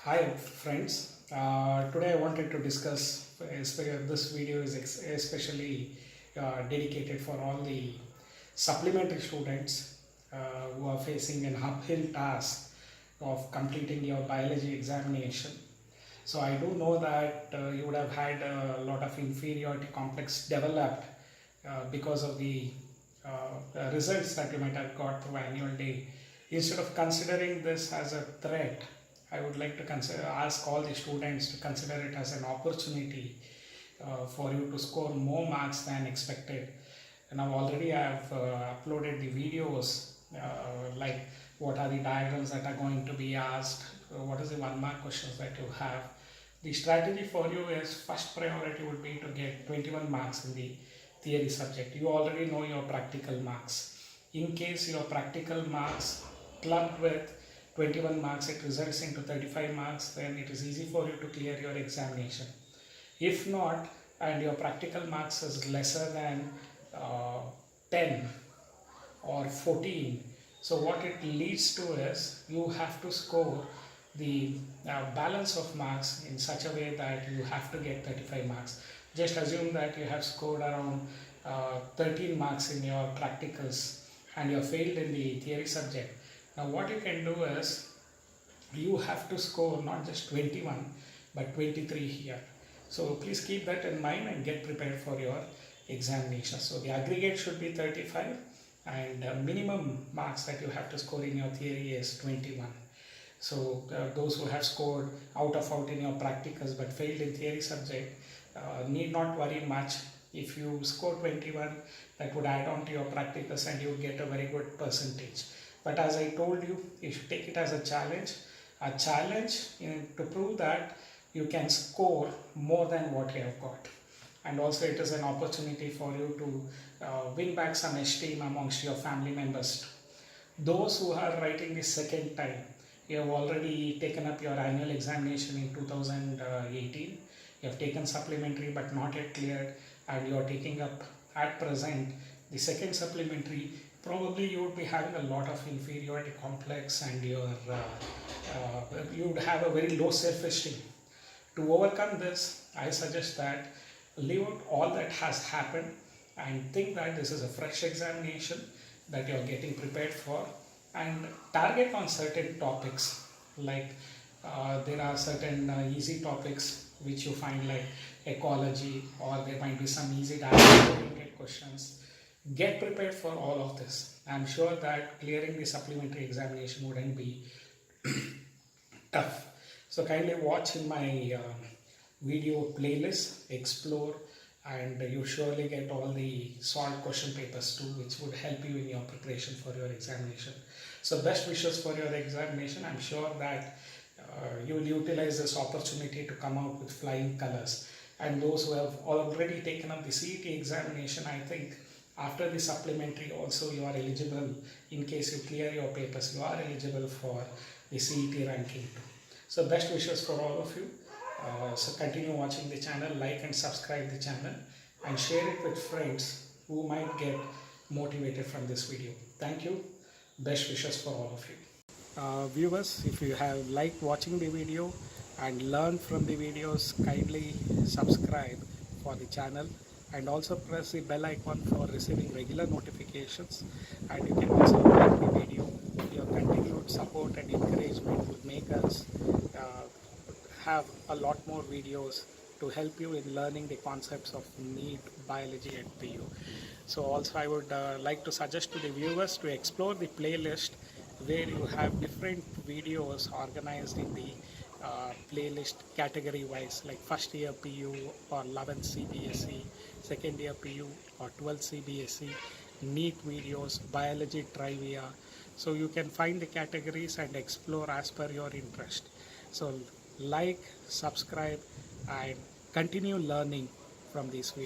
Hi friends, today I wanted to discuss, this video is especially dedicated for all the supplementary students who are facing an uphill task of completing your biology examination. So I do know that you would have had a lot of inferiority complex developed because of the results that you might have got through annual day. Instead of considering this as a threat, I would like to ask all the students to consider it as an opportunity for you to score more marks than expected. And now already I have uploaded the videos like what are the diagrams that are going to be asked, what is the 1 mark questions that you have. The strategy for you is first priority would be to get 21 marks in the theory subject. You already know your practical marks. In case your practical marks clubbed with 21 marks, it results into 35 marks, then it is easy for you to clear your examination. If not, and your practical marks is lesser than 10 or 14, so what it leads to is you have to score the balance of marks in such a way that you have to get 35 marks. Just assume that you have scored around 13 marks in your practicals and you have failed in the theory subject. Now what you can do is you have to score not just 21 but 23 here. So please keep that in mind and get prepared for your examination. So the aggregate should be 35 and minimum marks that you have to score in your theory is 21. So those who have scored out in your practicals but failed in theory subject need not worry much. If you score 21, that would add on to your practicals and you would get a very good percentage. But as I told you, you should take it as a challenge to prove that you can score more than what you have got. And also it is an opportunity for you to win back some esteem amongst your family members. Those who are writing the second time, you have already taken up your annual examination in 2018. You have taken supplementary but not yet cleared, and you are taking up at present the second supplementary. Probably you would be having a lot of inferiority complex and you would have a very low self-esteem. To overcome this, I suggest that leave out all that has happened and think that this is a fresh examination that you are getting prepared for, and target on certain topics. Like there are certain easy topics which you find, like ecology, or there might be some easy data-oriented questions. Get prepared for all of this. I'm sure that clearing the supplementary examination wouldn't be tough. So kindly watch in my video playlist, explore, and you surely get all the solved question papers too, which would help you in your preparation for your examination. So best wishes for your examination. I'm sure that you will utilize this opportunity to come out with flying colors. And those who have already taken up the CET examination, I think after the supplementary also you are eligible. In case you clear your papers, you are eligible for the CET ranking too. So best wishes for all of you. So continue watching the channel, like and subscribe the channel, and share it with friends who might get motivated from this video. Thank you. Best wishes for all of you. Viewers, if you have liked watching the video and learned from the videos, kindly subscribe for the channel and also press the bell icon for receiving regular notifications. And you can also like the video. Your continued support and encouragement would make us have a lot more videos to help you in learning the concepts of NEET, biology and PU. So also I would like to suggest to the viewers to explore the playlist where you have different videos organized in the playlist category wise, like first year PU or 11th CBSE, second year PU or 12th CBSE, NEET videos, biology trivia. So you can find the categories and explore as per your interest. So like, subscribe and continue learning from these videos.